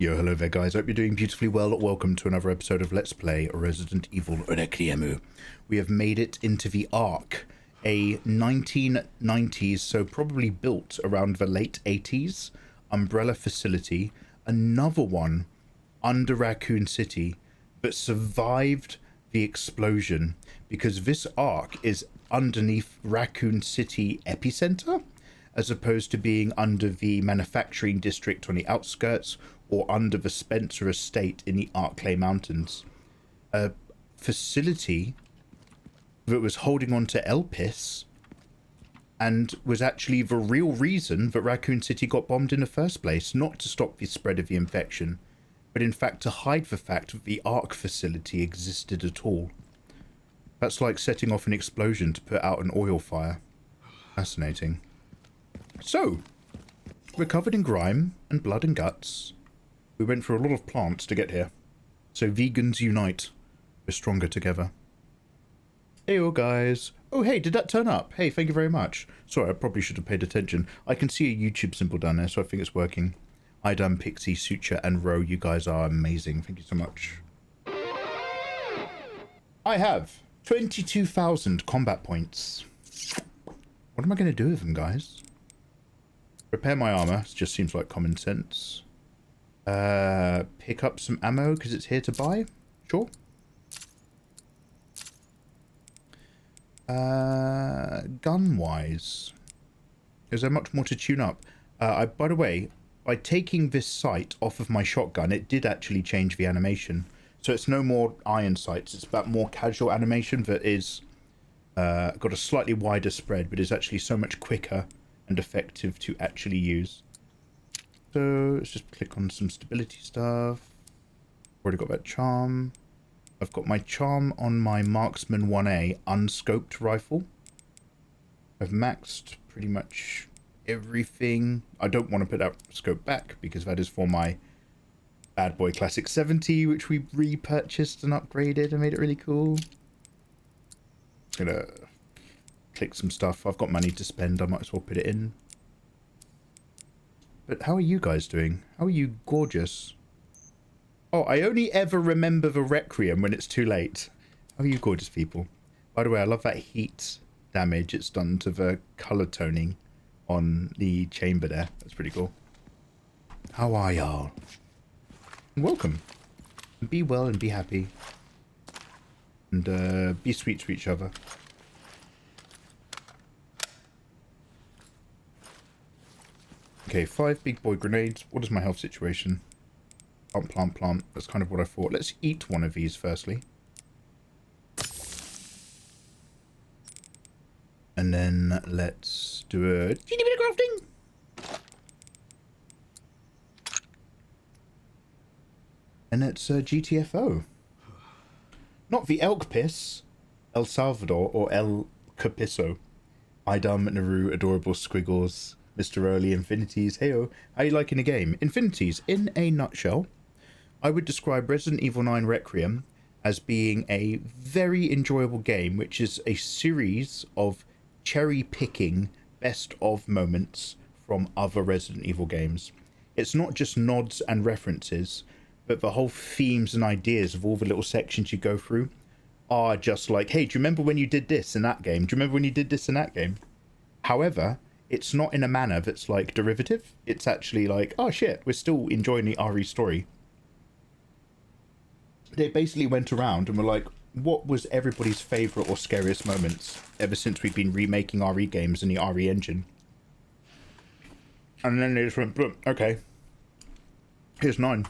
Yo, hello there guys, hope you're doing beautifully well. Welcome to another episode of Let's Play Resident Evil Requiem. We have made it into the Ark, a 1990s, so probably built around the late 80s, umbrella facility, another one under Raccoon City, but survived the explosion because this Ark is underneath Raccoon City epicenter, as opposed to being under the manufacturing district on the outskirts or under the Spencer estate in the Arklay Mountains. A facility that was holding on to Elpis and was actually the real reason that Raccoon City got bombed in the first place, not to stop the spread of the infection, but in fact to hide the fact that the Ark facility existed at all. That's like setting off an explosion to put out an oil fire. Fascinating. So, we're covered in grime and blood and guts. We went through a lot of plants to get here. So vegans unite. We're stronger together. Heyo guys. Oh hey, did that turn up? Hey, thank you very much. Sorry, I probably should have paid attention. I can see a YouTube symbol down there, so I think it's working. Idam, Pixie, Suture, and Ro, you guys are amazing. Thank you so much. I have 22,000 combat points. What am I going to do with them, guys? Repair my armor. It just seems like common sense. Pick up some ammo because it's here to buy. Sure. Gun-wise, is there much more to tune up? By the way, by taking this sight off of my shotgun, it did actually change the animation. So it's no more iron sights. It's about more casual animation that is got a slightly wider spread, but is actually so much quicker and effective to actually use. So let's just click on some stability stuff. Already got that charm. I've got my charm on my Marksman 1A unscoped rifle. I've maxed pretty much everything. I don't want to put that scope back because that is for my Bad Boy Classic 70, which we repurchased and upgraded and made it really cool. I'm gonna click some stuff. I've got money to spend. I might as well put it in. But how are you guys doing? How are you gorgeous? Oh, I only ever remember the Requiem when it's too late. How are you gorgeous people? By the way, I love that heat damage it's done to the colour toning on the chamber there. That's pretty cool. How are y'all? Welcome. Be well and be happy. And be sweet to each other. Okay, 5 big boy grenades. What is my health situation? Plant. That's kind of what I thought. Let's eat one of these firstly. And then let's do a teeny bit of crafting. And it's GTFO. Not the elk piss. El Salvador or El Capiso. Idam, Naru, adorable squiggles. Mr. Early Infinities, heyo. How you liking the game? Infinities, in a nutshell, I would describe Resident Evil 9 Requiem as being a very enjoyable game, which is a series of cherry-picking best-of moments from other Resident Evil games. It's not just nods and references, but the whole themes and ideas of all the little sections you go through are just like, hey, do you remember when you did this in that game? Do you remember when you did this in that game? However, it's not in a manner that's like derivative. It's actually like, oh shit, we're still enjoying the RE story. They basically went around and were like, what was everybody's favourite or scariest moments ever since we've been remaking RE games in the RE engine? And then they just went, boom, okay, here's 9.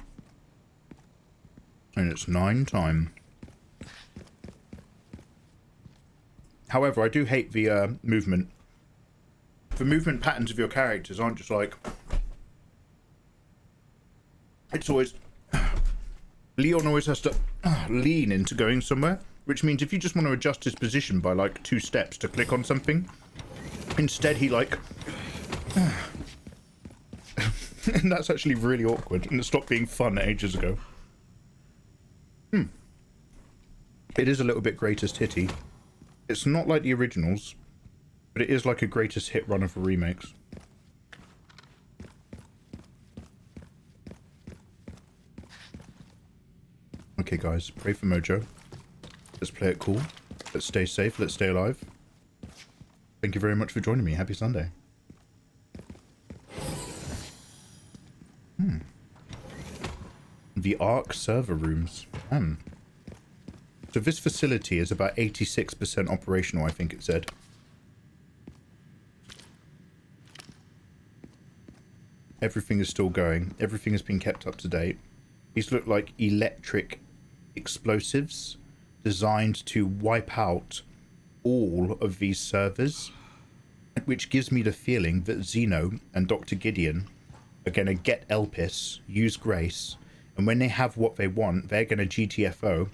And it's 9 time. However, I do hate the movement. The movement patterns of your characters aren't just like... It's always... Leon always has to lean into going somewhere, which means if you just want to adjust his position by like 2 steps to click on something, instead he like... And that's actually really awkward, and it stopped being fun ages ago. It is a little bit greatest hitty. It's not like the originals, but it is like a greatest hit run of the remakes. Okay, guys, pray for Mojo. Let's play it cool. Let's stay safe. Let's stay alive. Thank you very much for joining me. Happy Sunday. The Ark server rooms. So this facility is about 86% operational, I think it said. Everything is still going. Everything has been kept up to date. These look like electric explosives designed to wipe out all of these servers, which gives me the feeling that Xeno and Dr. Gideon are going to get Elpis, use Grace, and when they have what they want, they're going to GTFO,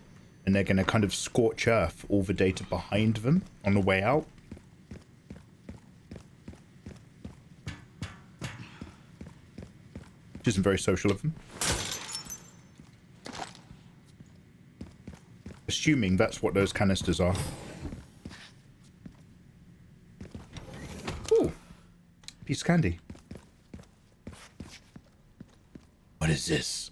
and they're going to kind of scorch earth all the data behind them on the way out. Which isn't very social of them. Assuming that's what those canisters are. Ooh. Piece of candy. What is this?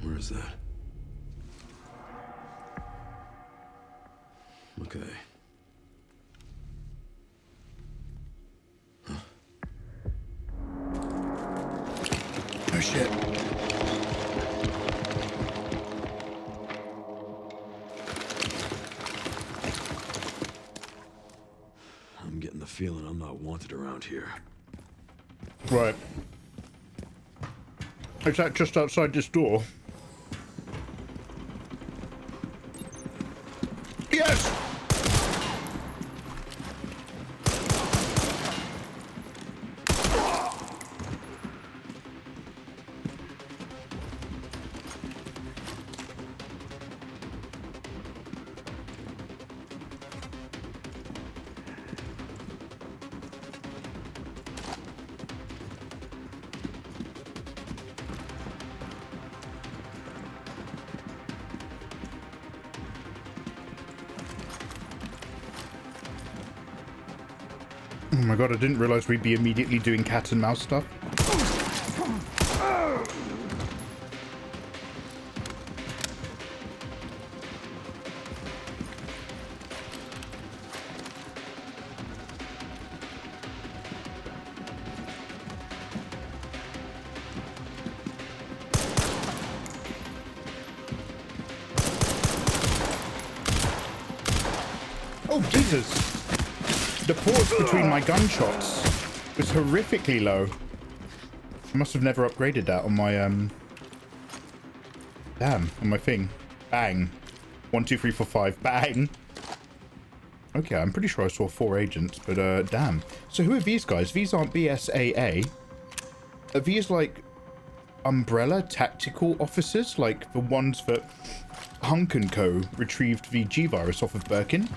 Where is that? Okay. Huh. Oh shit. I'm getting the feeling I'm not wanted around here. Right. Is that just outside this door? Yes! Oh my god, I didn't realize we'd be immediately doing cat and mouse stuff. Oh, Jesus! The pause between my gunshots was horrifically low. I must have never upgraded that on my, damn, on my thing. Bang. 1, 2, 3, 4, 5. Bang! Okay, I'm pretty sure I saw 4 agents, but, damn. So who are these guys? These aren't BSAA. Are these, like, Umbrella tactical officers? Like the ones that Hunk & Co. retrieved the G-Virus off of Birkin?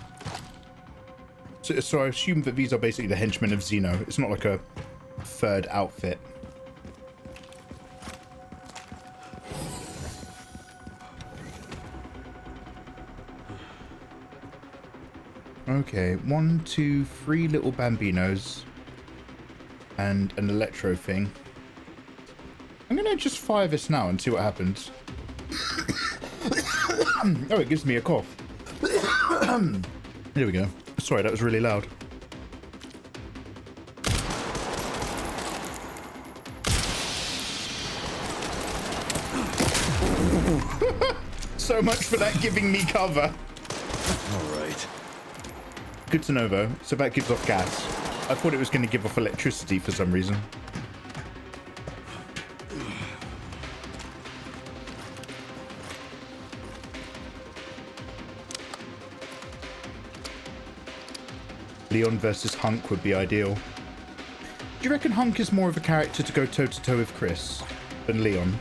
So I assume that these are basically the henchmen of Xeno. It's not like a third outfit. Okay, 1, 2, 3 little bambinos. And an electro thing. I'm gonna just fire this now and see what happens. Oh, it gives me a cough. There we go. Sorry, that was really loud. So much for that giving me cover. All right. Good to know, though. So that gives off gas. I thought it was going to give off electricity for some reason. Leon versus Hunk would be ideal. Do you reckon Hunk is more of a character to go toe-to-toe with Chris than Leon?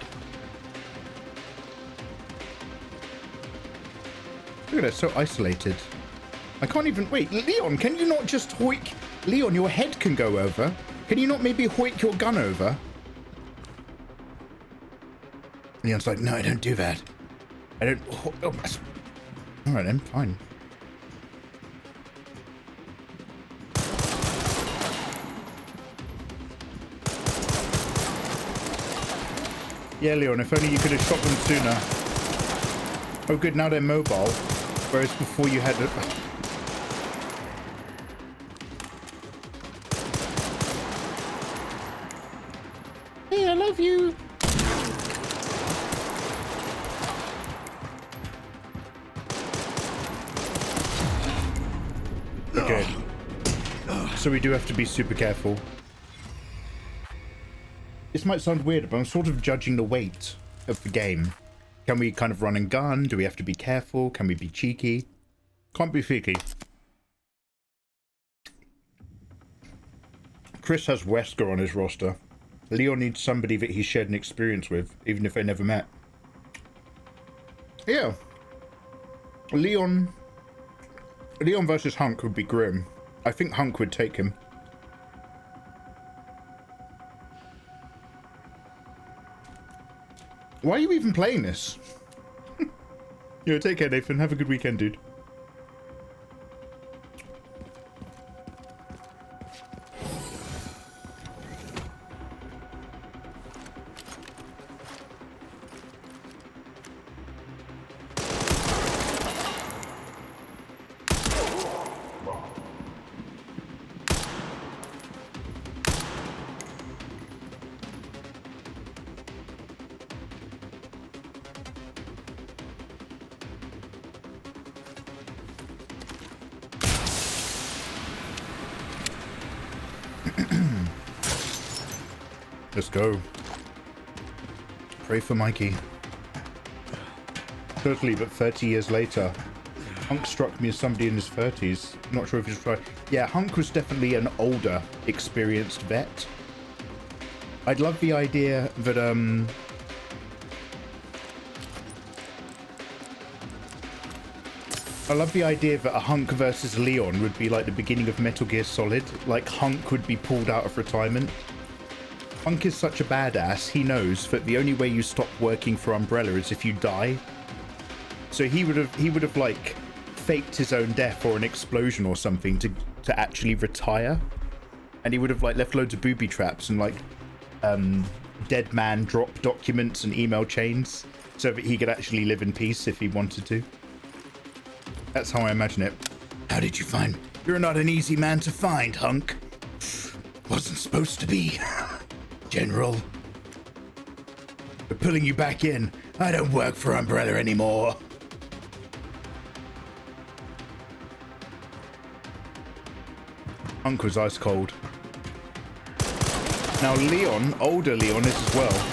Look at that, so isolated. I can't even... Wait, Leon, can you not just hoik... Leon, your head can go over. Can you not maybe hoik your gun over? Leon's like, no, I don't do that. I don't... Oh, all right then, fine. Yeah, Leon, if only you could have shot them sooner. Oh, good, now they're mobile. Whereas before you had... Hey, I love you! Okay. So we do have to be super careful. This might sound weird, but I'm sort of judging the weight of the game. Can we kind of run and gun? Do we have to be careful? Can we be cheeky? Can't be cheeky. Chris has Wesker on his roster. Leon needs somebody that he's shared an experience with, even if they never met. Yeah. Leon versus Hunk would be grim. I think Hunk would take him. Why are you even playing this? Yo, take care, Nathan. Have a good weekend, dude. Let's go. Pray for Mikey. Totally, but 30 years later, Hunk struck me as somebody in his 30s. Not sure if he's right. Yeah, Hunk was definitely an older, experienced vet. I'd love the idea that, I love the idea that a Hunk versus Leon would be like the beginning of Metal Gear Solid. Like, Hunk would be pulled out of retirement. Hunk is such a badass, he knows that the only way you stop working for Umbrella is if you die. So he would have like faked his own death or an explosion or something to actually retire. And he would have like left loads of booby traps and like dead man drop documents and email chains so that he could actually live in peace if he wanted to. That's how I imagine it. How did you find? You're not an easy man to find, Hunk. Wasn't supposed to be. General. We're pulling you back in. I don't work for Umbrella anymore. Hunk was ice cold. Now Leon, older Leon is as well.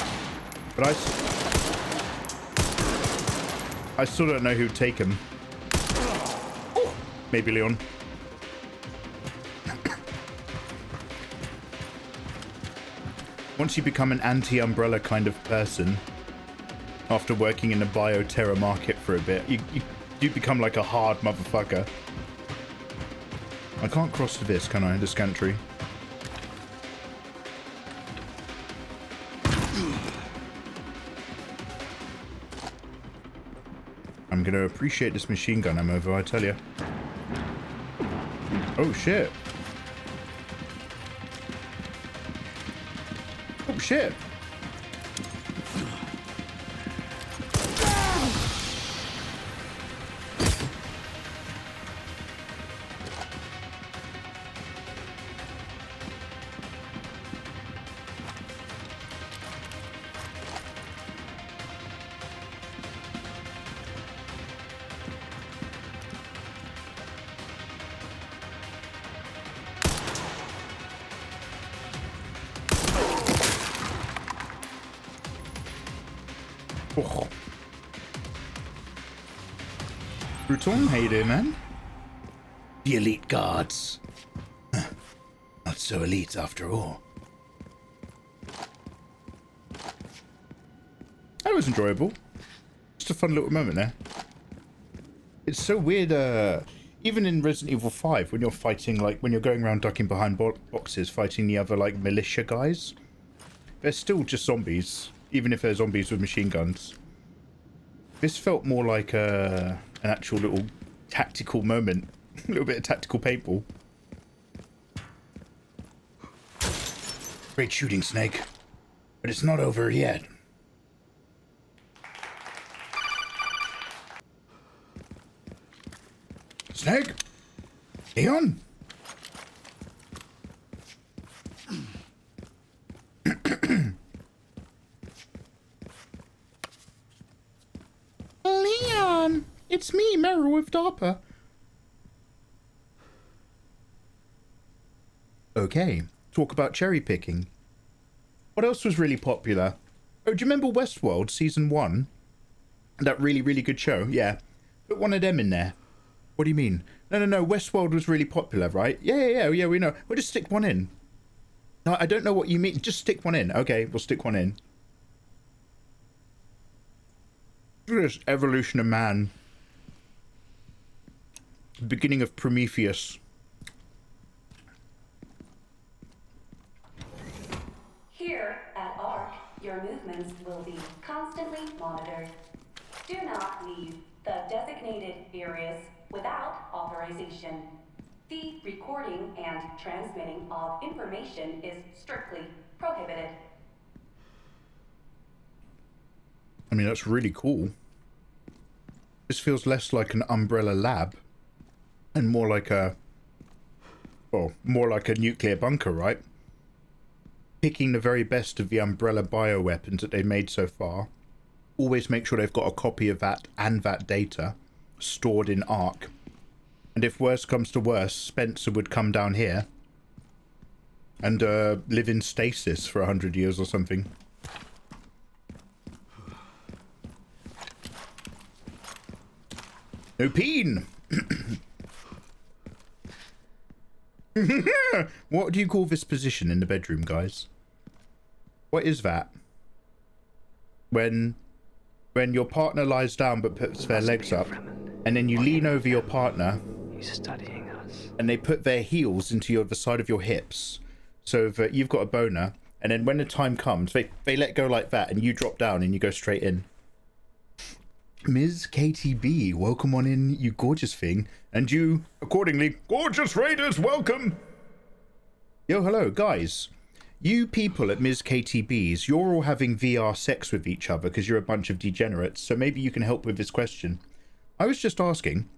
But I still don't know who'd take him. Maybe Leon. Once you become an anti-Umbrella kind of person, after working in the bioterror market for a bit, you become like a hard motherfucker. I can't cross to this, can I? This country. I'm gonna appreciate this machine gun ammo, though, I tell you. Oh shit. Oh shit. Oh. Bruton, how you doing, man? The elite guards. Not so elite after all. That was enjoyable. Just a fun little moment there. It's so weird, even in Resident Evil 5, when you're fighting, like, when you're going around ducking behind boxes, fighting the other, like, militia guys, they're still just zombies, even if they're zombies with machine guns. This felt more like an actual little tactical moment. A little bit of tactical paintball. Great shooting, Snake. But it's not over yet. Snake? Leon? Leon! It's me, Meryl with DARPA. Okay, talk about cherry picking. What else was really popular? Oh, do you remember Westworld Season 1? That really, really good show? Yeah. Put one of them in there. What do you mean? No, Westworld was really popular, right? Yeah, we know. We'll just stick one in. No, I don't know what you mean. Just stick one in. Okay, we'll stick one in. Look at this evolution of man. Beginning of Prometheus. Here at ARC, your movements will be constantly monitored. Do not leave the designated areas without authorization. The recording and transmitting of information is strictly prohibited. I mean, that's really cool. This feels less like an Umbrella lab and more like a, well, more like a nuclear bunker, right? Picking the very best of the Umbrella bioweapons that they've made so far. Always make sure they've got a copy of that and that data stored in ARC. And if worse comes to worse, Spencer would come down here and live in stasis for 100 years or something. No peen! What do you call this position in the bedroom, guys? What is that? When your partner lies down but puts their legs up, and then you lean over your partner, He's studying us. and they put their heels into the side of your hips, so that you've got a boner, and then when the time comes, they let go like that, and you drop down and you go straight in. Ms. KTB, welcome on in, you gorgeous thing. And you, accordingly, gorgeous raiders, welcome! Yo, hello, guys. You people at Ms. KTB's, you're all having VR sex with each other because you're a bunch of degenerates, so maybe you can help with this question. I was just asking,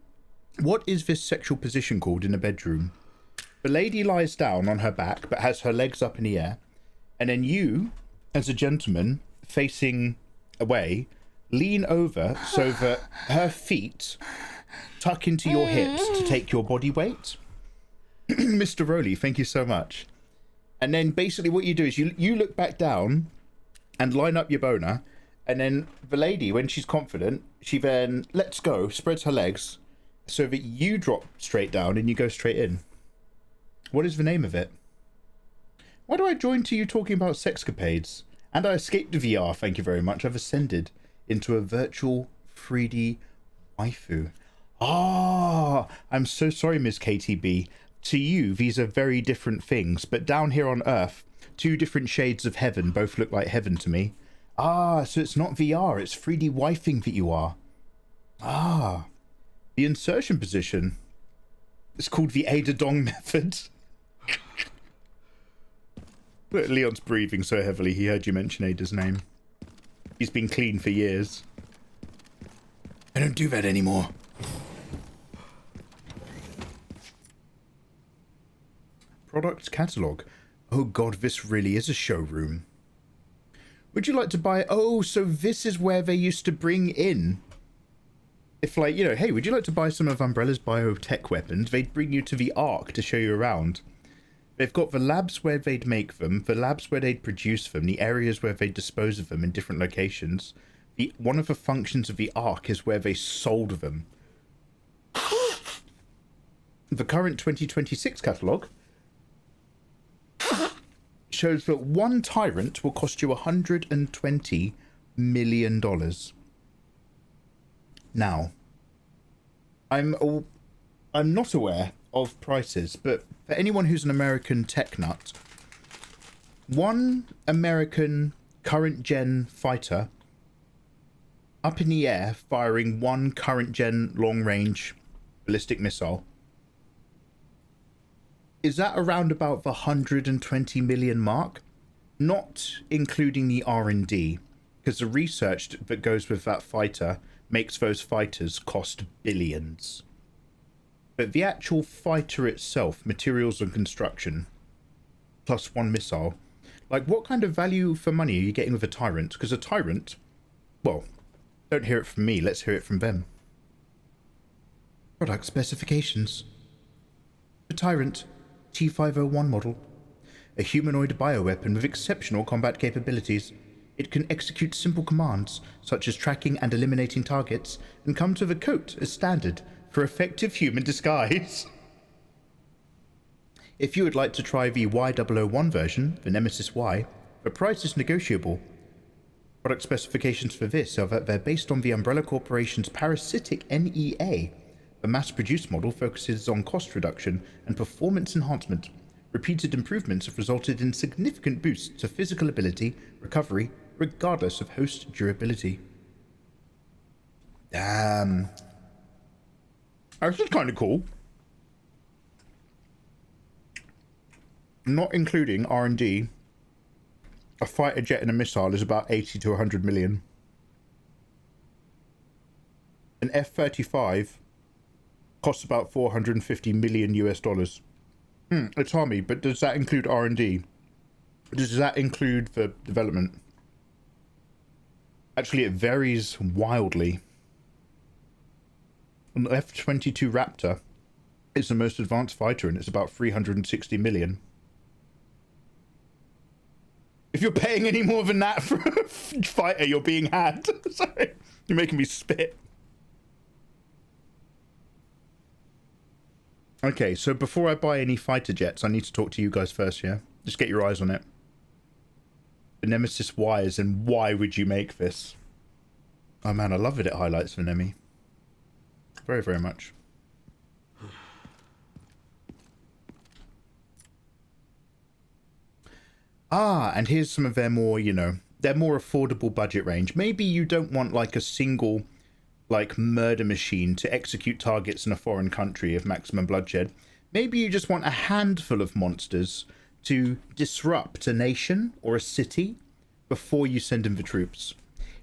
what is this sexual position called in a bedroom? The lady lies down on her back, but has her legs up in the air, and then you, as a gentleman, facing away, lean over so that her feet tuck into your hips to take your body weight. Mr. Rowley, thank you so much. And then basically what you do is you look back down and line up your boner, and then the lady, when she's confident, she then lets go, spreads her legs, so that you drop straight down and you go straight in. What is the name of it? Why do I join to you talking about sexcapades? And I escaped the VR, thank you very much. I've ascended into a virtual 3D waifu. Ah, I'm so sorry, Ms. KTB. To you, these are very different things, but down here on Earth, two different shades of heaven both look like heaven to me. Ah, so it's not VR, it's 3D wifing that you are. Ah, the insertion position. It's called the Ada Dong method. Look, Leon's breathing so heavily he heard you mention Ada's name. He's been clean for years. I don't do that anymore. Product catalogue. Oh god, this really is a showroom. Would you like to buy... Oh, so this is where they used to bring in... If, like, you know, hey, would you like to buy some of Umbrella's biotech weapons? They'd bring you to the Ark to show you around. They've got the labs where they'd make them, the labs where they'd produce them, the areas where they'd dispose of them in different locations. One of the functions of the Ark is where they sold them. The current 2026 catalogue shows that one Tyrant will cost you $120 million. Now, I'm not aware of prices, but for anyone who's an American tech nut, one American current gen fighter up in the air firing one current gen long range ballistic missile, is that around about the 120 million mark? Not including the R&D, because the research that goes with that fighter makes those fighters cost billions. But the actual fighter itself, materials and construction, plus 1 missile, like what kind of value for money are you getting with a Tyrant? Because a Tyrant, well, don't hear it from me, let's hear it from them. Product specifications. The Tyrant T501 model. A humanoid bioweapon with exceptional combat capabilities. It can execute simple commands, such as tracking and eliminating targets, and comes with a coat as standard for effective human disguise. If you would like to try the Y001 version, the Nemesis Y, the price is negotiable. Product specifications for this are that they're based on the Umbrella Corporation's parasitic NEA. The mass-produced model focuses on cost reduction and performance enhancement. Repeated improvements have resulted in significant boosts to physical ability, recovery, regardless of host durability. Damn. This is kind of cool. Not including R&D, a fighter jet and a missile is about 80 to 100 million. An F-35 costs about 450 million US dollars. It's army, but does that include R&D? Does that include the development? Actually, it varies wildly. An F-22 Raptor is the most advanced fighter, and it's about 360 million. If you're paying any more than that for a fighter, you're being had. Sorry, you're making me spit. Okay, so before I buy any fighter jets, I need to talk to you guys first, yeah? Just get your eyes on it. The Nemesis Y, and why would you make this? Oh man, I love it. It highlights the Nemi. Very, very much. Ah, and here's some of their more, you know, their more affordable budget range. Maybe you don't want like a single, like, murder machine to execute targets in a foreign country of maximum bloodshed. Maybe you just want a handful of monsters to disrupt a nation or a city before you send in the troops.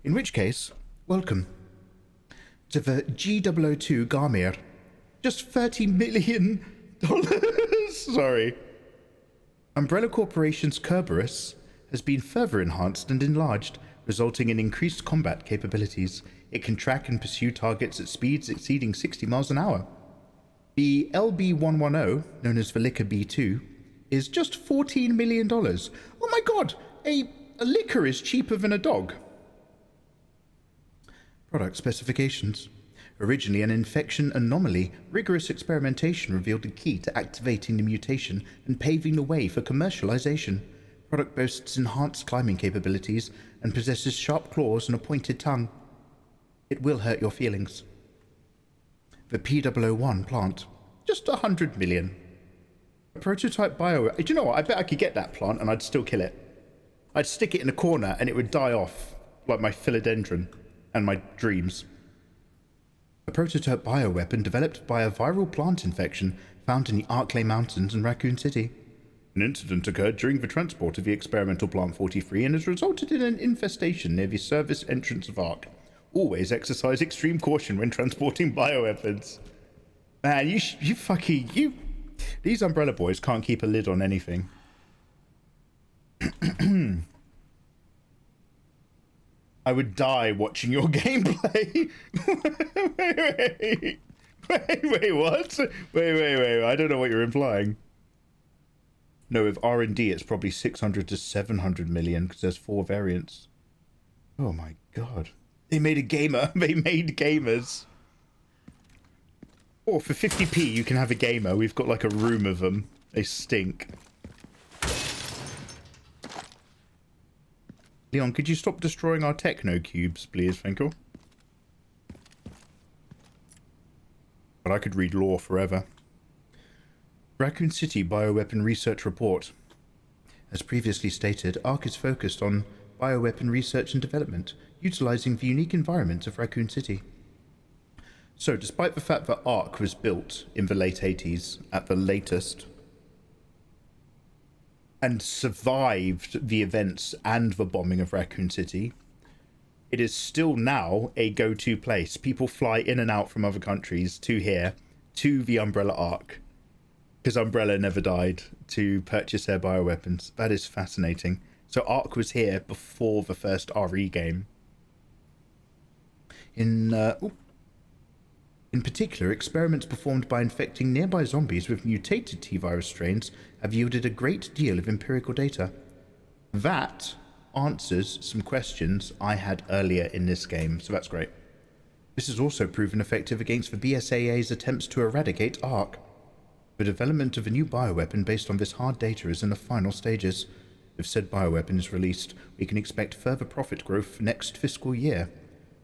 In which case, welcome to the G002 Garmir. Just $30 million. Sorry. Umbrella Corporation's Kerberos has been further enhanced and enlarged, resulting in increased combat capabilities. It can track and pursue targets at speeds exceeding 60 miles an hour. The LB-110, known as the Licker B2, is just $14 million. Oh my god! A licker is cheaper than a dog. Product specifications. Originally an infection anomaly, rigorous experimentation revealed the key to activating the mutation and paving the way for commercialization. Product boasts enhanced climbing capabilities and possesses sharp claws and a pointed tongue. It will hurt your feelings. The P001 plant. Just 100 million. A prototype bio... Do you know what? I bet I could get that plant and I'd still kill it. I'd stick it in a corner and it would die off, like my philodendron and my dreams. A prototype bioweapon developed by a viral plant infection found in the Arklay Mountains in Raccoon City. An incident occurred during the transport of the experimental Plant 43 and has resulted in an infestation near the service entrance of Ark. Always exercise extreme caution when transporting bioweapons. Man, these Umbrella boys can't keep a lid on anything. I would die watching your gameplay. Wait, what? Wait, I don't know what you're implying. No, with R&D, it's probably 600 to 700 million because there's 4 variants. Oh my god. They made a gamer. They made gamers. Oh, for 50p, you can have a gamer. We've got like a room of them. They stink. Leon, could you stop destroying our techno cubes, please, Finkel? But I could read lore forever. Raccoon City Bioweapon Research Report. As previously stated, ARC is focused on bioweapon research and development, utilizing the unique environment of Raccoon City. So, despite the fact that ARC was built in the late 80s, at the latest, and survived the events and the bombing of Raccoon City, it is still now a go-to place. People fly in and out from other countries to here to the Umbrella Ark, because Umbrella never died, to purchase their bioweapons. That is fascinating. So Ark was here before the first RE game. In particular, experiments performed by infecting nearby zombies with mutated T-virus strains have yielded a great deal of empirical data. That answers some questions I had earlier in this game, so that's great. This has also proven effective against the BSAA's attempts to eradicate Ark. The development of a new bioweapon based on this hard data is in the final stages. If said bioweapon is released, we can expect further profit growth next fiscal year.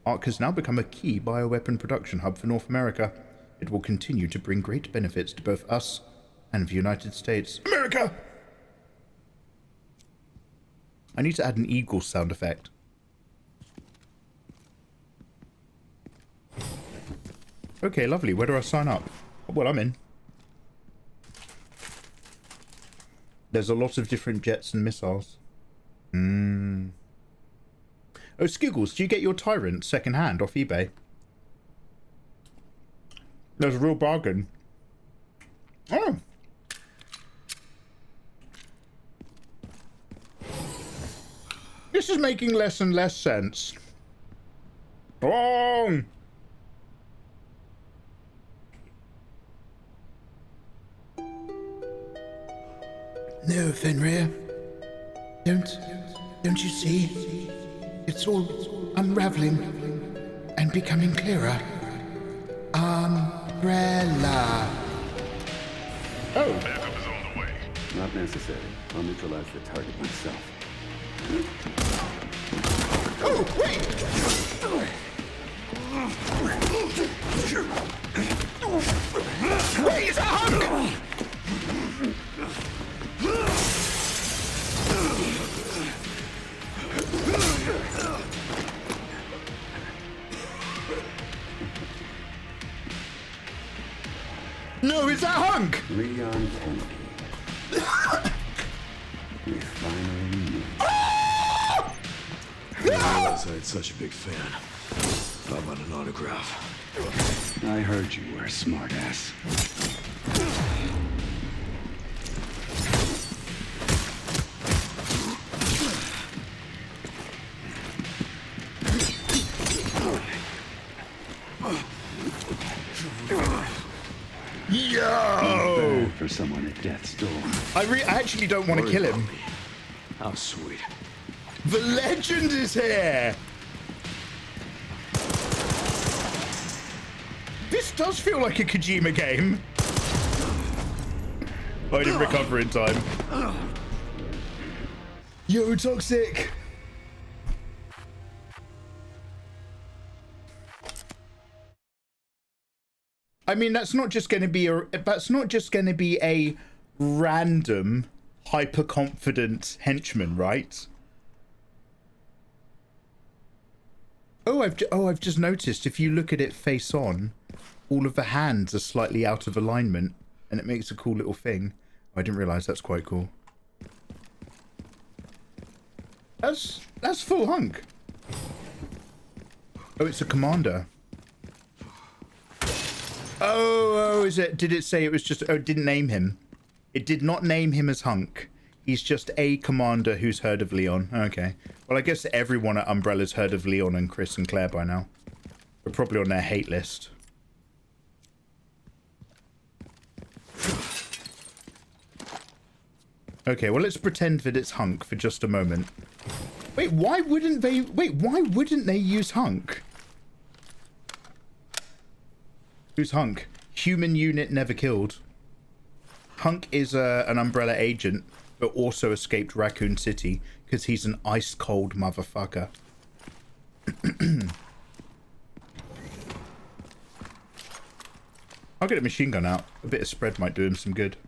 Ark has now become a key bioweapon production hub for North America. It will continue to bring great benefits to both us and the United States. America! I need to add an eagle sound effect. Okay, lovely. Where do I sign up? Well, I'm in. There's a lot of different jets and missiles. Oh, Skiggles, do you get your Tyrant second-hand off eBay? There's a real bargain. Oh. This is making less and less sense. Oh. No, Fenrir. Don't you see? It's all unraveling and becoming clearer. Umbrella. Oh. Backup is on the way. Not necessary. I'll neutralize the target myself. Oh, wait! Wait, it's a hunk! No, it's a hunk! Leon Kennedy. We finally meet. Ah! I didn't realize I had such a big fan. How about an autograph? I heard you were a smartass. Yo! For someone at death's door. I actually don't want to kill him. How sweet. The legend is here! This does feel like a Kojima game. I didn't recover in time. Yo, Toxic! I mean, that's not just going to be a random hyper-confident henchman, right? Oh, I've just noticed if you look at it face on, all of the hands are slightly out of alignment, and it makes a cool little thing. Oh, I didn't realize that's quite cool. That's full hunk. Oh, it's a commander. Oh, is it? Did it say it was just... Oh, it didn't name him. It did not name him as Hunk. He's just a commander who's heard of Leon. Okay. Well, I guess everyone at Umbrella's heard of Leon and Chris and Claire by now. We're probably on their hate list. Okay, well, let's pretend that it's Hunk for just a moment. Wait, why wouldn't they... Wait, why wouldn't they use Hunk? Who's Hunk? Human unit never killed. Hunk is an Umbrella agent, but also escaped Raccoon City because he's an ice-cold motherfucker. I'll get a machine gun out. A bit of spread might do him some good.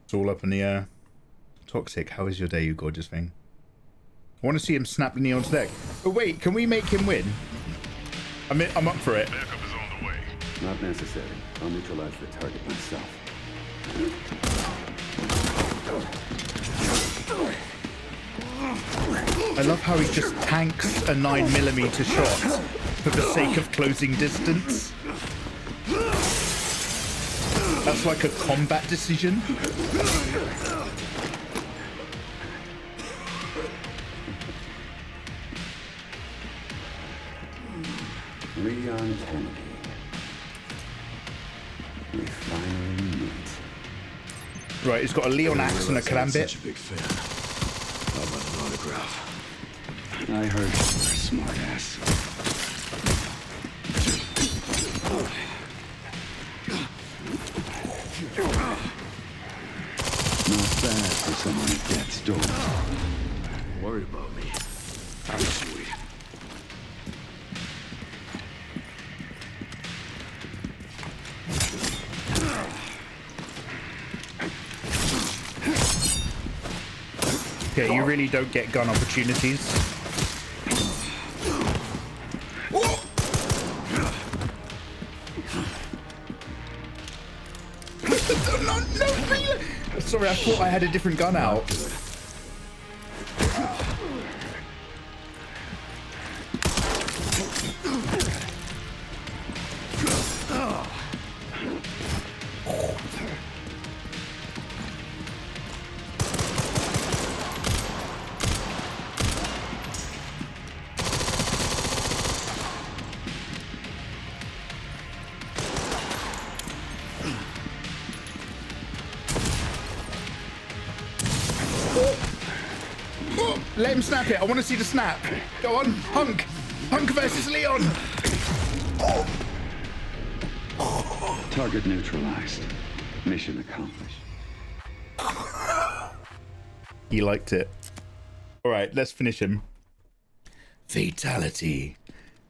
It's all up in the air. Toxic, how is your day, you gorgeous thing? I want to see him snap Neon's neck. Oh wait, can we make him win? I'm up for it. Backup is on the way. Not necessary. I'll neutralize the target myself. I love how he just tanks a 9mm shot for the sake of closing distance. That's like a combat decision. Leon Kennedy. We finally meet. Right, he's got a Leon axe and a karambit. Such a big fan. How about an autograph? I heard you were a smart ass. Not bad for someone at death's door. Worried about me. How sweet. Okay, you really don't get gun opportunities. No, really? Sorry, I thought I had a different gun out. Let him snap it. I want to see the snap. Go on, Hunk. Hunk versus Leon. Target neutralized. Mission accomplished. He liked it. All right, let's finish him. Fatality.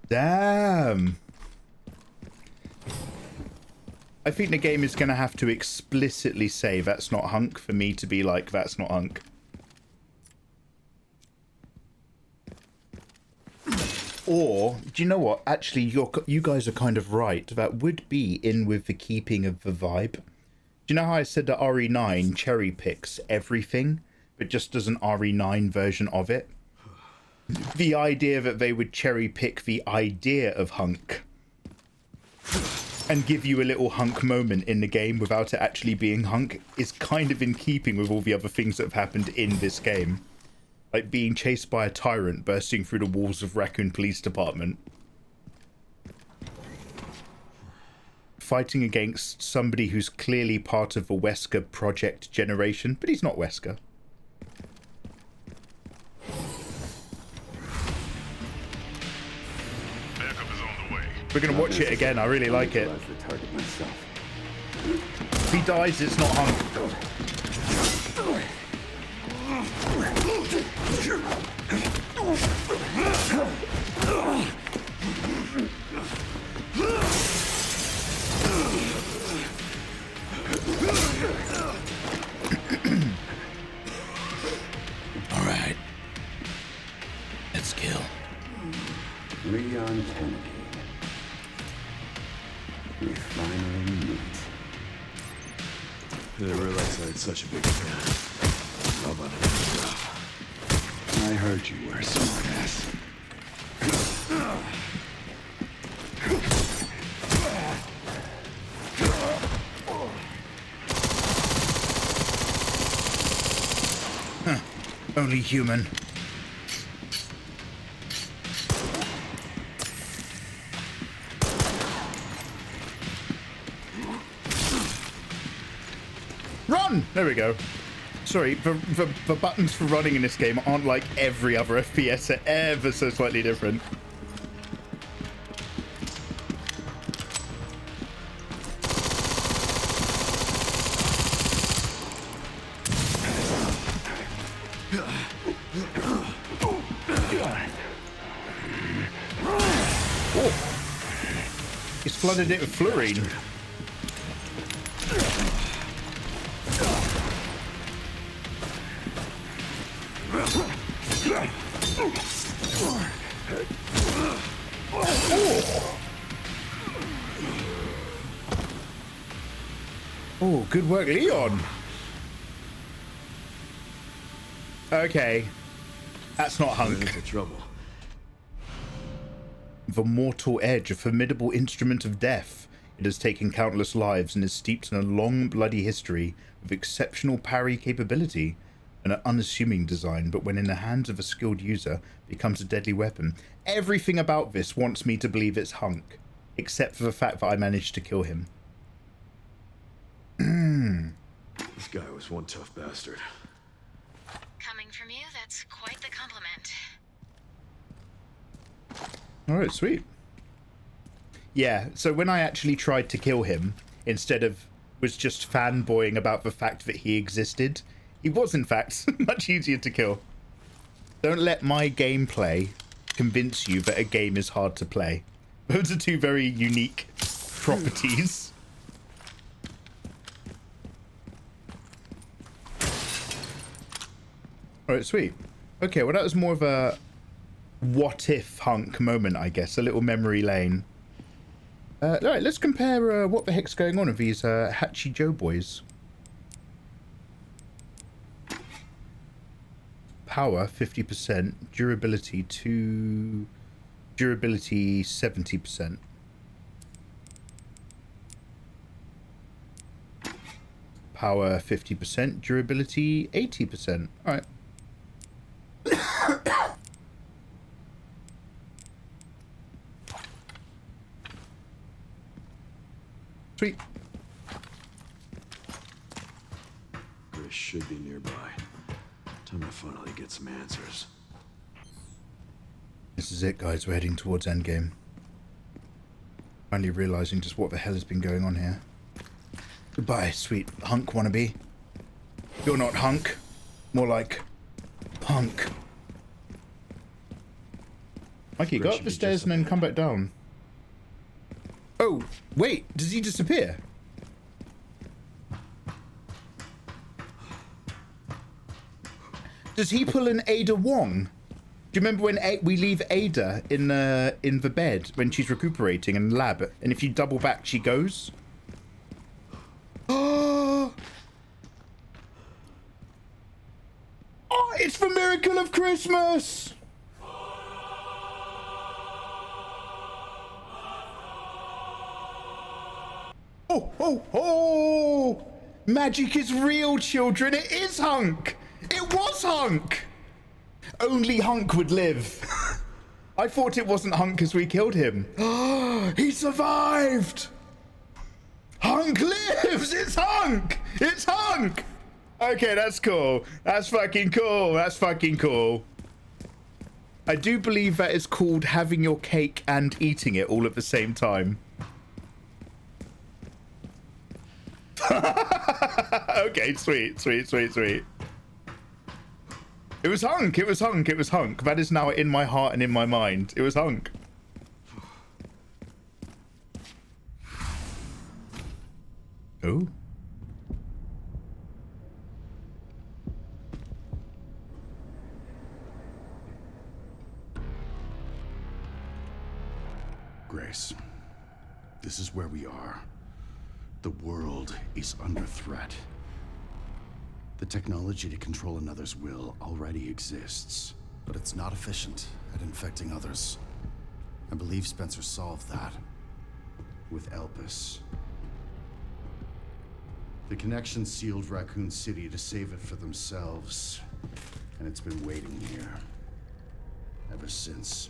Damn. I think the game is going to have to explicitly say that's not Hunk for me to be like, that's not Hunk. Or, do you know what? Actually, you guys are kind of right. That would be in with the keeping of the vibe. Do you know how I said that RE9 cherry picks everything, but just does an RE9 version of it? The idea that they would cherry pick the idea of Hunk and give you a little Hunk moment in the game without it actually being Hunk is kind of in keeping with all the other things that have happened in this game. Like being chased by a tyrant bursting through the walls of Raccoon Police Department. Fighting against somebody who's clearly part of the Wesker project generation, but he's not Wesker. We're going to watch it again. I really like it. If he dies, it's not Hunk. All right. Let's kill. Leon Kennedy. We finally meet. I didn't realize I had such a big fan. How about an autograph? I heard you were a smart ass. Huh. Only human. Run! There we go. Sorry, the buttons for running in this game aren't like every other FPS, they're ever so slightly different. Oh. He's flooded it with fluorine. Oh, good work, Leon. Okay. That's not Hunk. Into trouble. The Mortal Edge, a formidable instrument of death. It has taken countless lives and is steeped in a long, bloody history of exceptional parry capability and an unassuming design, but when in the hands of a skilled user, becomes a deadly weapon. Everything about this wants me to believe it's Hunk, except for the fact that I managed to kill him. This guy was one tough bastard. Coming from you, that's quite the compliment. Alright, sweet. Yeah, so when I actually tried to kill him, instead of was just fanboying about the fact that he existed, he was in fact much easier to kill. Don't let my gameplay convince you that a game is hard to play. Those are two very unique properties. Alright, sweet. Okay, well that was more of a what if Hunk moment, I guess. A little memory lane. Alright, let's compare what the heck's going on with these Hatchy Joe boys. Power 50%, durability 70%. Power 50%, durability 80%. Alright. Sweet. Grace should be nearby. Time to finally get some answers. This is it, guys. We're heading towards endgame. Finally realizing just what the hell has been going on here. Goodbye, sweet Hunk wannabe. You're not Hunk. More like Punk. Mikey, go up the stairs and then come back down. Oh, wait. Does he disappear? Does he pull an Ada Wong? Do you remember when we leave Ada in the bed when she's recuperating in the lab, and if you double back, she goes? Oh, it's the miracle of Christmas! Oh! Magic is real, children. It is Hunk. It was Hunk. Only Hunk would live. I thought it wasn't Hunk because we killed him. He survived. Hunk lives. It's Hunk. It's Hunk. Okay, that's cool. That's fucking cool. That's fucking cool. I do believe that is called having your cake and eating it all at the same time. Okay, sweet. It was Hunk. It was Hunk. It was Hunk. That is now in my heart and in my mind. It was Hunk. Oh. Grace, this is where we are. The world is under threat. The technology to control another's will already exists, but it's not efficient at infecting others. I believe Spencer solved that with Elpis. The connection sealed Raccoon City to save it for themselves, and it's been waiting here ever since.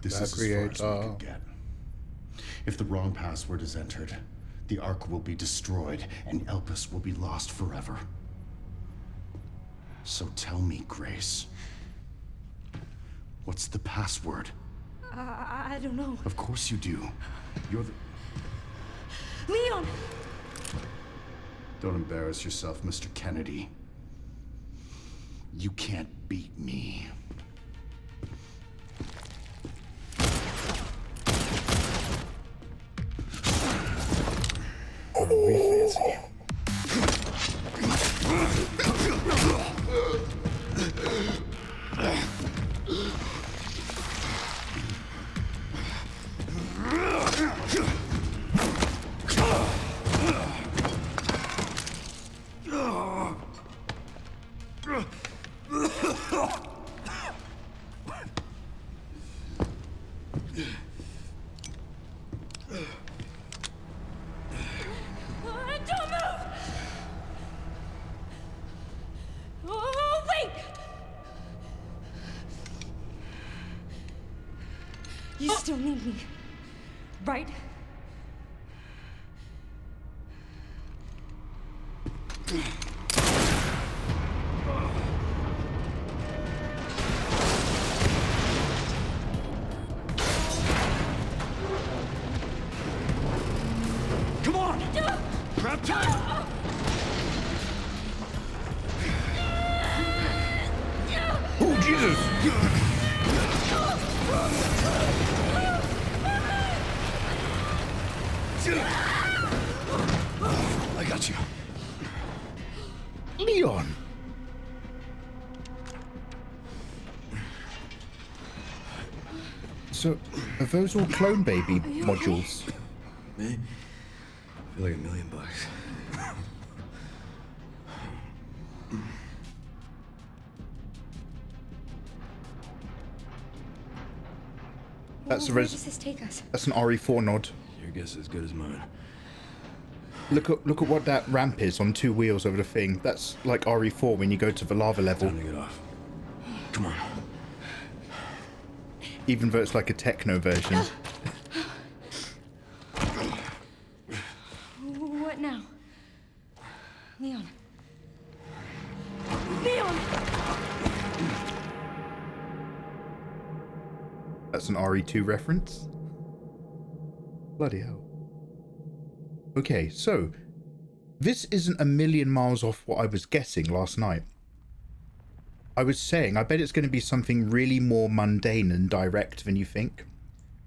This is as far as we could get. If the wrong password is entered, the Ark will be destroyed and Elpis will be lost forever. So tell me, Grace, what's the password? I don't know. Of course you do. You're the... Leon! Don't embarrass yourself, Mr. Kennedy. You can't beat me. We fancy. still need me, right? Come on! Grab time! Oh, Jesus! I got you. Leon! So, are those all clone baby modules? Me? I feel like $1,000,000. That's Where does this take us? That's an RE4 nod. Your guess is as good as mine. Look at what that ramp is on 2 wheels over the thing. That's like RE4 when you go to the lava level. Time to get off. Come on. Even though it's like a techno version. What now? Leon. Leon! That's an RE2 reference. Bloody hell. Okay, so this isn't a million miles off what I was guessing last night. I was saying, I bet it's going to be something really more mundane and direct than you think.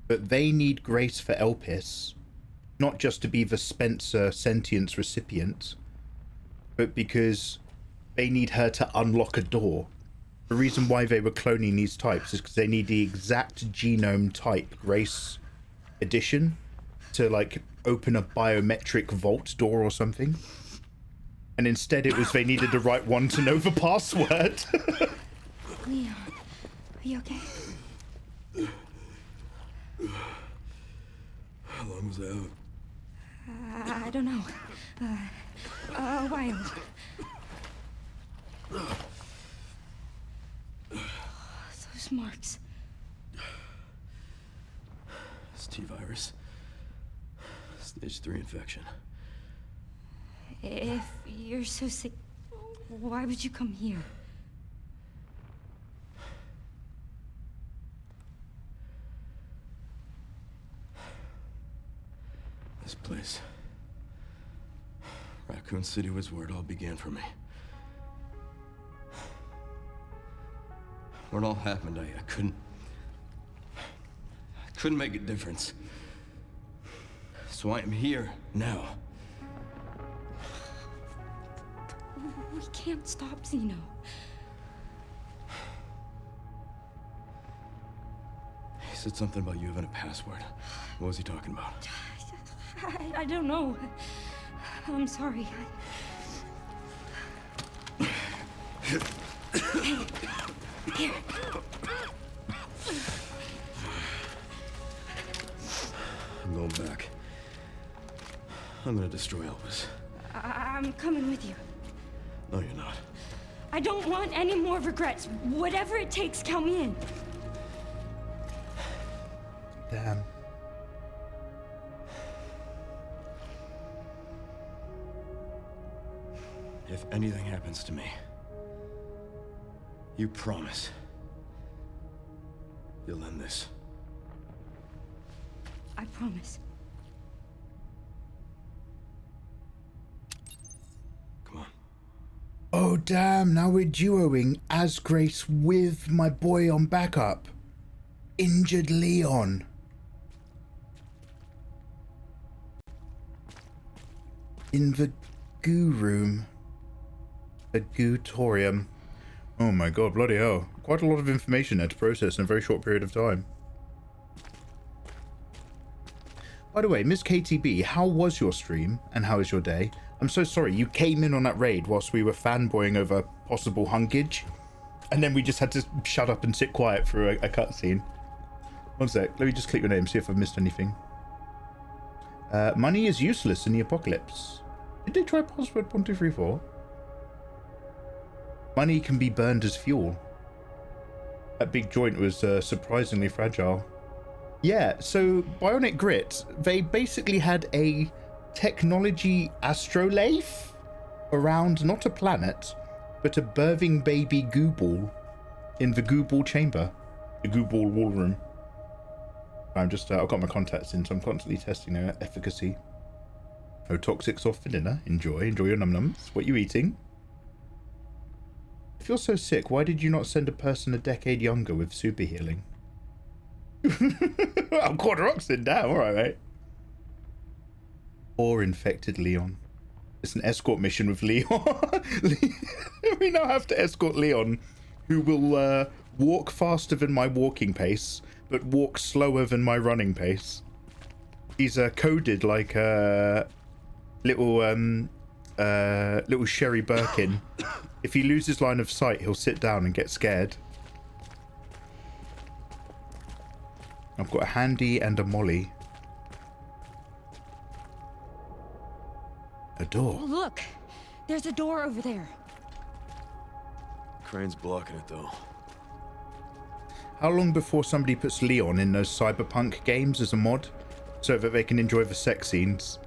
But they need Grace for Elpis, not just to be the Spencer sentience recipient, but because they need her to unlock a door. The reason why they were cloning these types is because they need the exact genome type Grace edition to like open a biometric vault door or something. And instead it was they needed the right one to know the password. Leon, are you okay? How long was that out? I don't know. A while. Those marks. It's T-virus. Stage 3 infection. If you're so sick, why would you come here? This place. Raccoon City was where it all began for me. When it all happened, I couldn't make a difference. So I am here now. We can't stop Zeno. He said something about you having a password. What was he talking about? I don't know. I'm sorry. Hey, here. I'm going back. I'm gonna destroy Elvis. I'm coming with you. No, you're not. I don't want any more regrets. Whatever it takes, count me in. Damn. If anything happens to me, you promise you'll end this. I promise. Come on. Oh damn, now we're duoing as Grace with my boy on backup. Injured Leon. In the goo room. The gootorium. Oh my god, bloody hell. Quite a lot of information there to process in a very short period of time. By the way, Miss KTB, how was your stream and how is your day? I'm so sorry, you came in on that raid whilst we were fanboying over possible hunkage, and then we just had to shut up and sit quiet for a cutscene. One sec, let me just click your name, see if I've missed anything. Money is useless in the apocalypse. Did they try password 1234? Money can be burned as fuel. That big joint was surprisingly fragile. Yeah, so Bionic Grit, they basically had a technology astrolabe around not a planet, but a birthing baby goo ball in the goo ball chamber, the goo ball wall room. I'm just, I've got my contacts in, so I'm constantly testing their efficacy. No toxics off for dinner. Enjoy your num-nums. What are you eating? If you're so sick, why did you not send a person a decade younger with super healing? I'm quarter-oxen down, alright, mate. Or infected Leon. It's an escort mission with Leon. We now have to escort Leon, who will walk faster than my walking pace, but walk slower than my running pace. He's coded like a little Sherry Birkin. If he loses line of sight, he'll sit down and get scared. I've got a handy and a molly. A door. Oh, look, there's a door over there. Crane's blocking it, though. How long before somebody puts Leon in those cyberpunk games as a mod, so that they can enjoy the sex scenes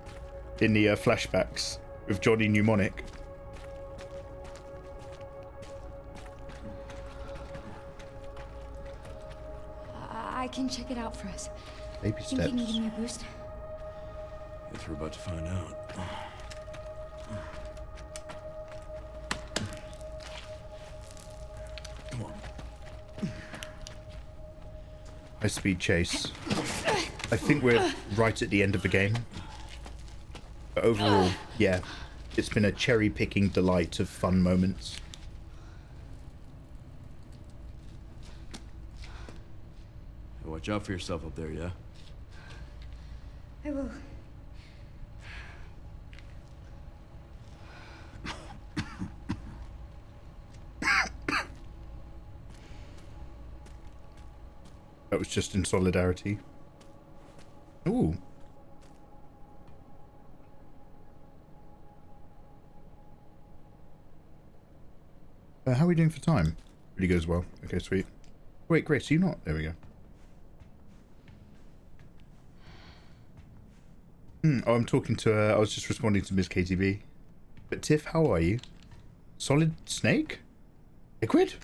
in the flashbacks with Johnny Mnemonic? I can check it out for us. Baby Think you can steps. give me a boost? Guess we're about to find out. Come on. High speed chase. I think we're right at the end of the game. But overall, yeah, it's been a cherry-picking delight of fun moments. Watch out for yourself up there, yeah? I will. That was just in solidarity. Ooh. How are we doing for time? Really goes well. Okay, sweet. Wait, Grace, are you not? There we go. Oh, I'm talking to I was just responding to Miss KTB. But Tiff, how are you? Solid Snake? Liquid?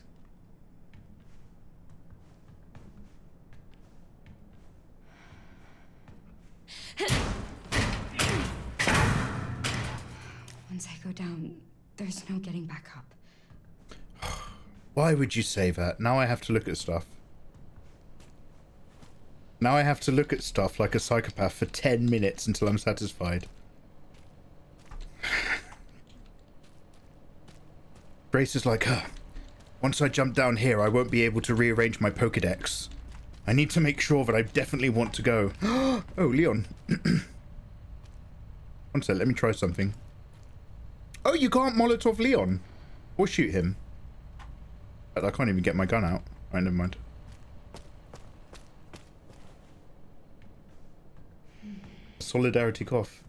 Once I go down, there's no getting back up. Why would you say that? Now I have to look at stuff. Now I have to look at stuff like a psychopath for 10 minutes until I'm satisfied. Grace is like, once I jump down here, I won't be able to rearrange my Pokedex. I need to make sure that I definitely want to go. Oh, Leon. One sec, let me try something. Oh, you can't Molotov Leon. Or shoot him. I can't even get my gun out. Alright, never mind. Solidarity cough.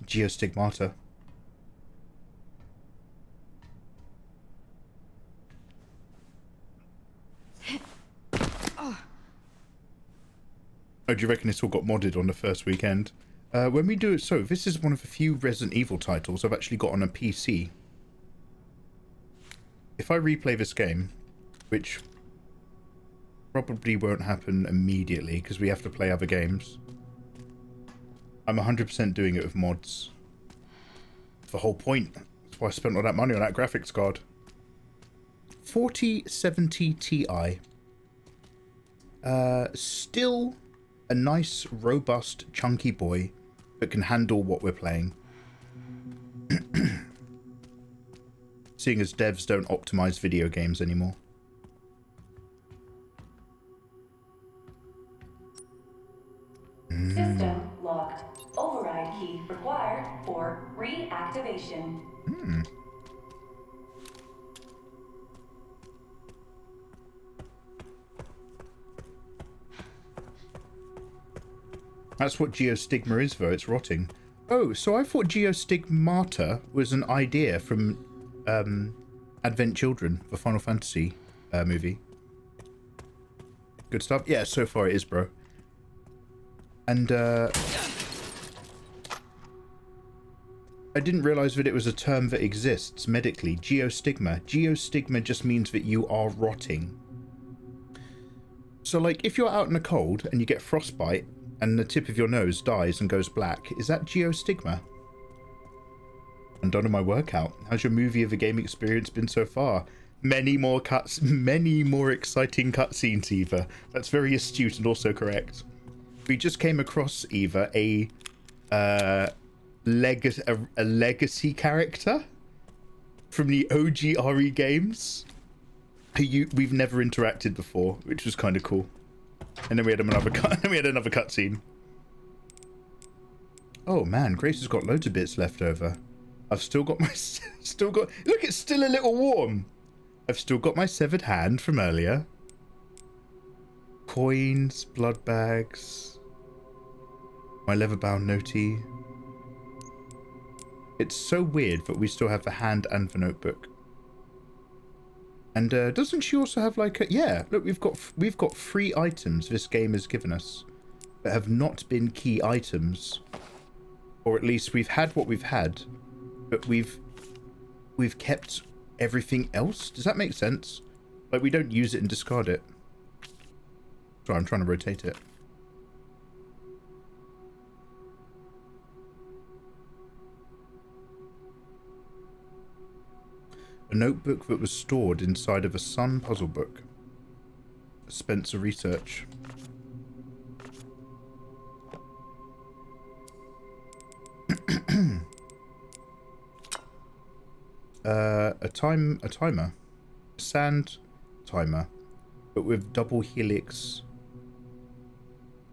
Geostigmata. Oh, do you reckon it's all got modded on the first weekend? When we do it, so this is one of the few Resident Evil titles I've actually got on a PC. If I replay this game, which probably won't happen immediately because we have to play other games, I'm 100% doing it with mods. That's the whole point. That's why I spent all that money on that graphics card. 4070 Ti. Still a nice, robust, chunky boy that can handle what we're playing. Seeing as devs don't optimize video games anymore. System locked. Override key required for reactivation. That's what Geostigma is, though. It's rotting. Oh, so I thought Geostigmata was an idea from Advent Children, the Final Fantasy movie. Good stuff. Yeah, so far it is, bro. And I didn't realize that it was a term that exists medically. Geostigma. Geostigma just means that you are rotting. So, like, if you're out in the cold and you get frostbite and the tip of your nose dies and goes black, is that geostigma? I'm done with my workout. How's your movie of a game experience been so far? Many more exciting cutscenes, Eva. That's very astute and also correct. We just came across, Eva, a legacy character from the OG RE games who we've never interacted before, which was kind of cool. And then we had another cutscene. Oh man, Grace has got loads of bits left over. I've still got look, it's still a little warm. I've still got my severed hand from earlier. Coins, blood bags, my leather-bound notey. It's so weird that we still have the hand and the notebook. And doesn't she also have like a... Yeah, look, we've got 3 items this game has given us that have not been key items. Or at least we've had what we've had, but we've kept everything else. Does that make sense? Like, we don't use it and discard it. Sorry, I'm trying to rotate it. A notebook that was stored inside of a Sun puzzle book. Spencer Research. A timer. A sand timer. But with double helix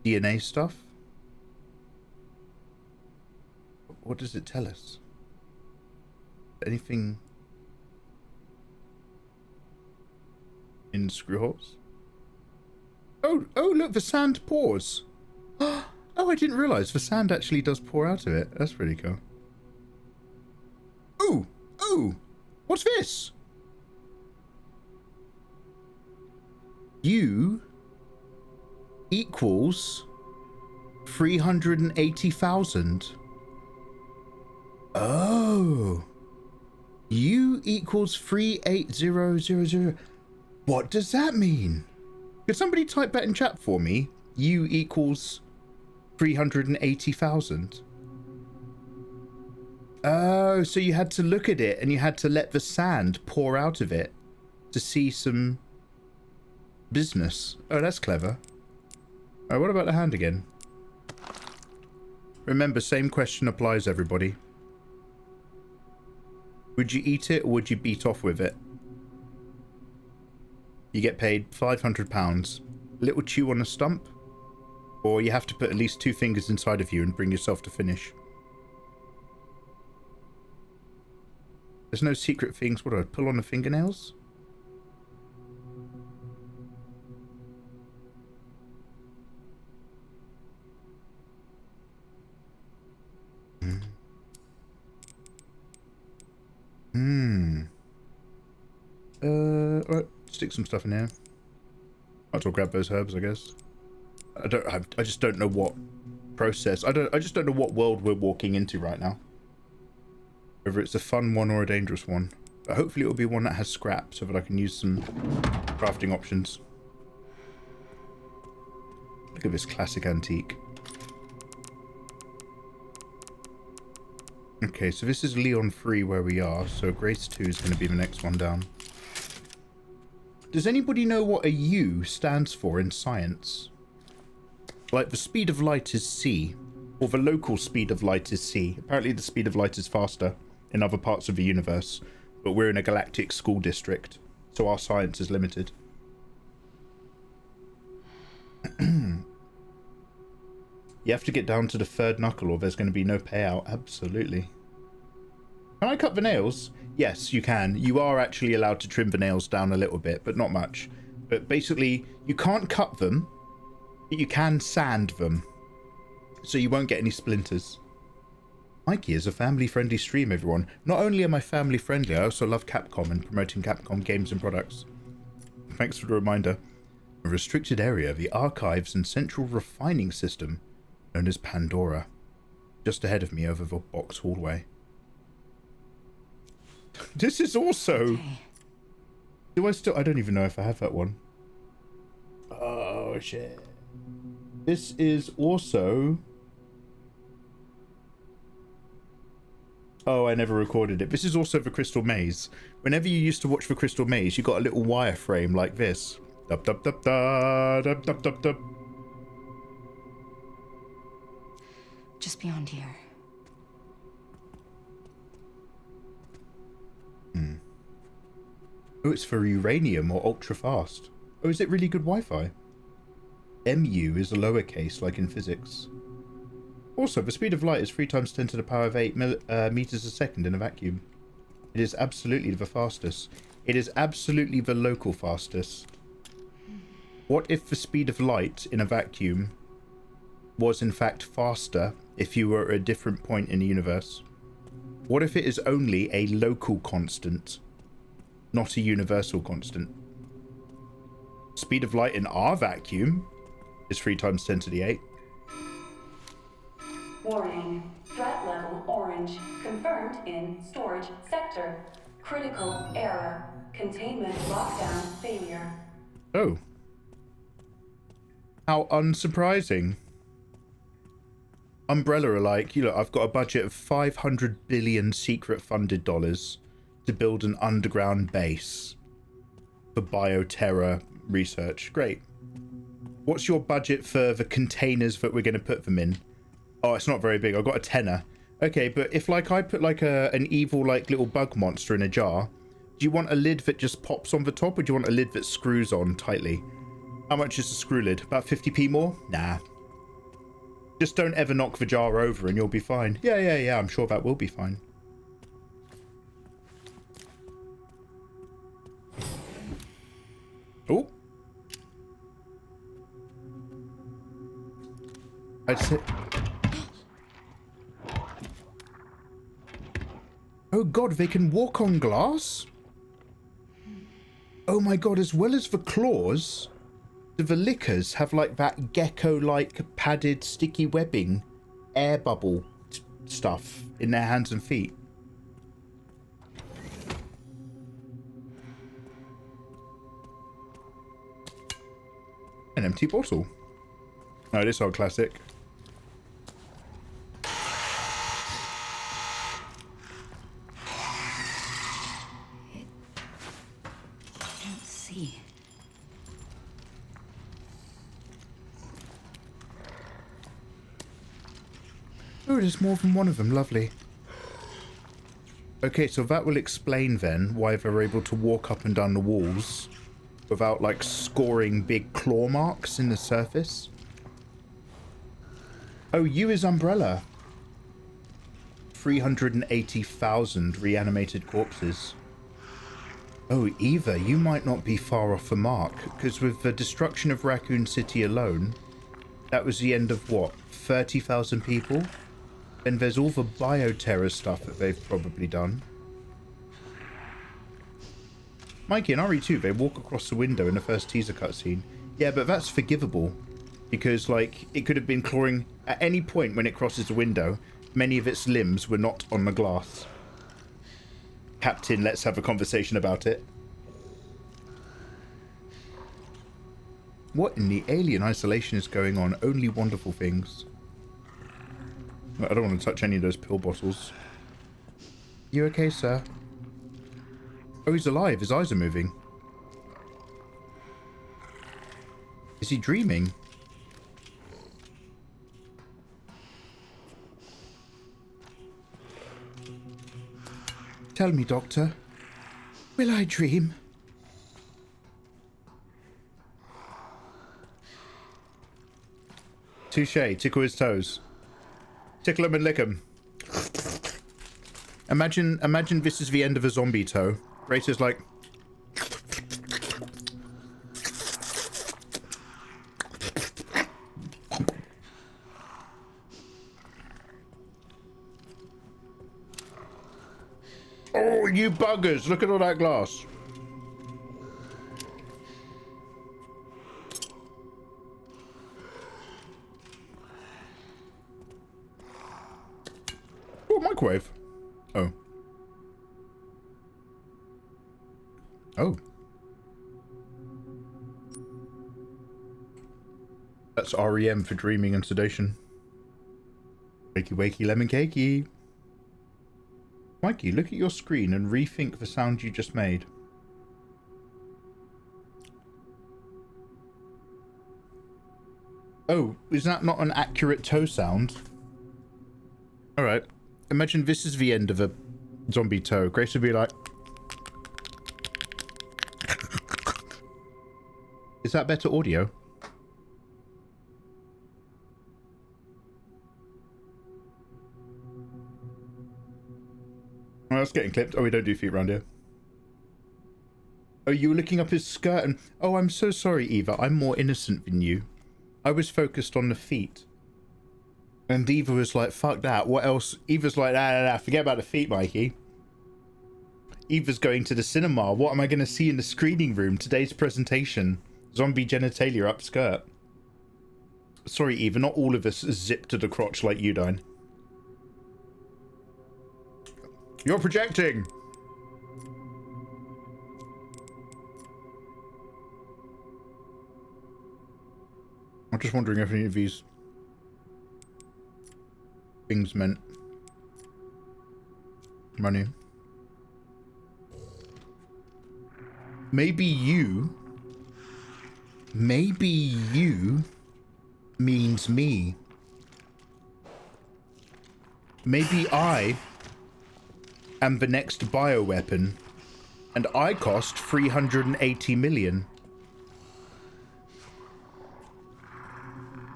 DNA stuff. What does it tell us? Anything in screw holes? Oh, look, the sand pours. Oh, I didn't realize the sand actually does pour out of it. That's pretty cool. Ooh, what's this? U equals 380,000. Oh. U equals 38000. What does that mean? Could somebody type that in chat for me? U equals 380,000. Oh, so you had to look at it and you had to let the sand pour out of it to see some business. Oh, that's clever. Oh, what about the hand again? Remember, same question applies, everybody. Would you eat it or would you beat off with it? You get paid £500. Little chew on a stump, or you have to put at least 2 fingers inside of you and bring yourself to finish. There's no secret things. What do I pull on the fingernails? Alright, stick some stuff in here. Might as well grab those herbs, I guess. I just don't know what process. I just don't know what world we're walking into right now. Whether it's a fun one or a dangerous one. But hopefully it'll be one that has scrap so that I can use some crafting options. Look at this classic antique. Okay, so this is Leon 3 where we are, so Grace 2 is going to be the next one down. Does anybody know what a U stands for in science? Like, the speed of light is c, or the local speed of light is c. Apparently the speed of light is faster in other parts of the universe, but we're in a galactic school district, so our science is limited. You have to get down to the 3rd knuckle or there's going to be no payout. Absolutely. Can I cut the nails? Yes, you can. You are actually allowed to trim the nails down a little bit, but not much. But basically, you can't cut them, but you can sand them, so you won't get any splinters. Mikey is a family-friendly stream, everyone. Not only am I family-friendly, I also love Capcom and promoting Capcom games and products. Thanks for the reminder. A restricted area, the archives and central refining system, known as Pandora. Just ahead of me over the box hallway. This is also... Okay. I don't even know if I have that one. Oh, shit. This is also... Oh, I never recorded it. This is also the Crystal Maze. Whenever you used to watch the Crystal Maze, you got a little wireframe like this. Dub, dub, dub, dub, dub, dub, dub, dub. Just beyond here. Oh, it's for uranium or ultra fast. Oh, is it really good Wi-Fi? MU is a lowercase, like in physics. Also, the speed of light is 3 times 10 to the power of 8 meters a second in a vacuum. It is absolutely the fastest. It is absolutely the local fastest. What if the speed of light in a vacuum was in fact faster if you were at a different point in the universe? What if it is only a local constant, not a universal constant? Speed of light in our vacuum is 3 times 10 to the 8. Warning. Threat level orange. Confirmed in storage sector. Critical error. Containment lockdown failure. Oh. How unsurprising. Umbrella are like, you know, I've got a budget of 500 billion secret funded dollars to build an underground base for bioterror research. Great. What's your budget for the containers that we're going to put them in? Oh, it's not very big. I've got a tenner. Okay, but if like I put like an evil like little bug monster in a jar, do you want a lid that just pops on the top, or do you want a lid that screws on tightly? How much is the screw lid? About 50p more? Nah. Just don't ever knock the jar over and you'll be fine. Yeah, I'm sure that will be fine. Oh. I'd say... Oh god, they can walk on glass? Oh my god, as well as the claws, the lickers have like that gecko-like padded sticky webbing air bubble stuff in their hands and feet. An empty bottle. Oh, this old classic. Oh, there's more than one of them. Lovely. Okay, so that will explain then why they're able to walk up and down the walls without, like, scoring big claw marks in the surface. Oh, you is Umbrella. 380,000 reanimated corpses. Oh, Eva, you might not be far off the mark, because with the destruction of Raccoon City alone, that was the end of, what, 30,000 people? And there's all the bioterror stuff that they've probably done. Mikey, in RE2, they walk across the window in the first teaser cutscene. Yeah, but that's forgivable. Because, like, it could have been clawing at any point when it crosses the window. Many of its limbs were not on the glass. Captain, let's have a conversation about it. What in the alien isolation is going on? Only wonderful things. I don't want to touch any of those pill bottles. You okay, sir? Oh, he's alive. His eyes are moving. Is he dreaming? Tell me, Doctor. Will I dream? Touche. Tickle his toes. Tickle him and lick him. Imagine this is the end of a zombie toe. Grace is like... Oh, you buggers! Look at all that glass. got a microwave. Oh. Oh. That's REM for dreaming and sedation. Wakey wakey lemon cakey. Mikey, look at your screen and rethink the sound you just made. Oh, is that not an accurate toe sound? Alright. Imagine this is the end of a zombie toe. Grace would be like... Is that better audio? Oh, that's getting clipped. Oh, we don't do feet around here. Oh, you were looking up his skirt and... Oh, I'm so sorry, Eva. I'm more innocent than you. I was focused on the feet. And Eva was like, fuck that. What else? Eva's like, nah, forget about the feet, Mikey. Eva's going to the cinema. What am I going to see in the screening room? Today's presentation. Zombie genitalia up skirt. Sorry, Eva. Not all of us zip to the crotch like you, Dine. You're projecting! I'm just wondering if any of these things meant money. Maybe you means me. Maybe I am the next bioweapon, and I cost 380 million.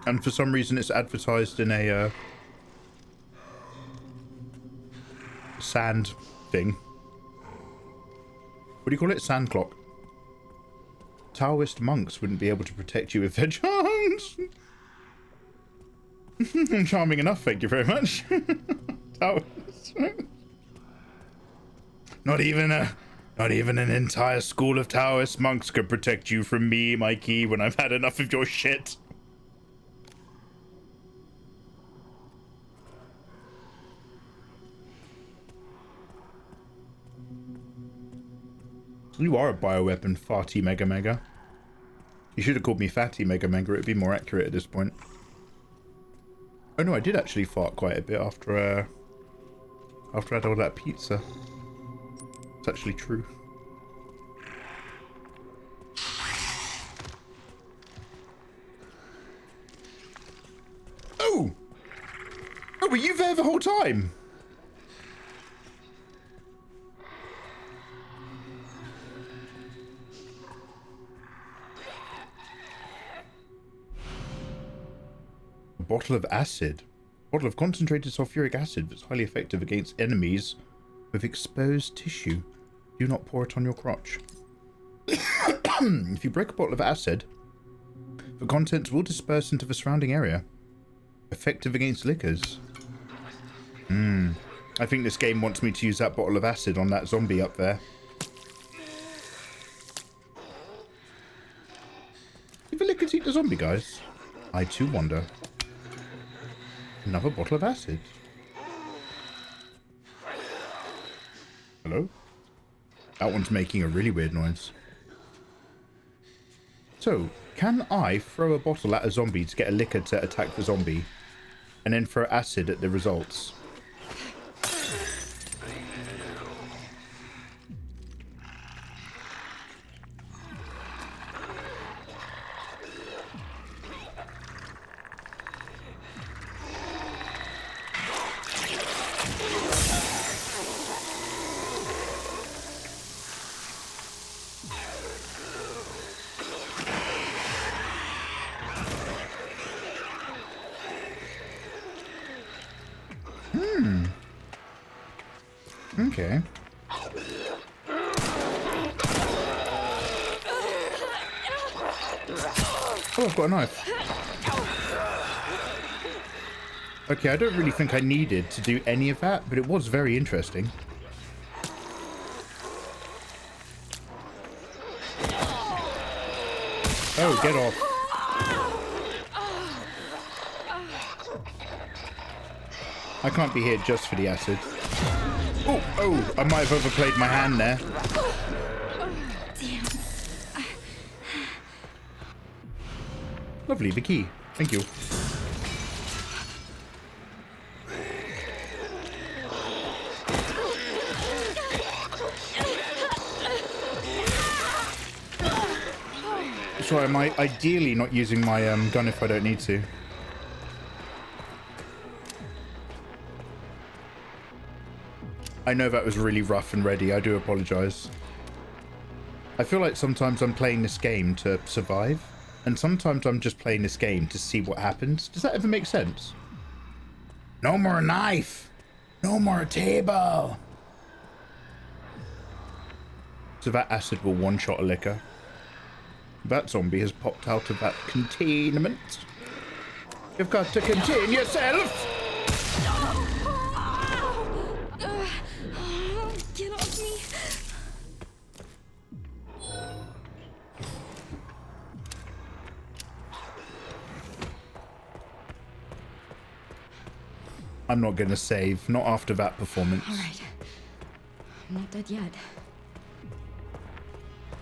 And for some reason it's advertised in a sand thing. What do you call it? Sand clock. Taoist monks wouldn't be able to protect you with their charms. Charming enough, thank you very much. Taoist. Not even an entire school of Taoist monks could protect you from me, Mikey, when I've had enough of your shit. You are a bioweapon, Farty Mega Mega. You should have called me Fatty Mega Mega, it'd be more accurate at this point. Oh no, I did actually fart quite a bit after I had all that pizza. It's actually true. Oh! Oh, were you there the whole time? A bottle of acid. A bottle of concentrated sulfuric acid that's highly effective against enemies with exposed tissue. Do not pour it on your crotch. If you break a bottle of acid, the contents will disperse into the surrounding area. Effective against liquors. I think this game wants me to use that bottle of acid on that zombie up there. Did the liquors eat the zombie, guys? I too wonder. Another bottle of acid. Hello? That one's making a really weird noise. So, can I throw a bottle at a zombie to get a liquor to attack the zombie, and then throw acid at the results? Okay. Oh, I've got a knife. Okay, I don't really think I needed to do any of that, but it was very interesting. Oh, get off. I can't be here just for the acid. Oh, I might have overplayed my hand there. Damn. Lovely, the key. Thank you. Sorry, am I ideally not using my gun if I don't need to? I know that was really rough and ready. I do apologize. I feel like sometimes I'm playing this game to survive, and sometimes I'm just playing this game to see what happens. Does that ever make sense? No more knife! No more table! So that acid will one-shot a liquor. That zombie has popped out of that containment. You've got to contain yourself! Get off me. I'm not gonna save, not after that performance. All right. I'm not dead yet.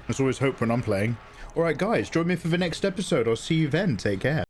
There's always hope when I'm playing. Alright guys, join me for the next episode. I'll see you then. Take care.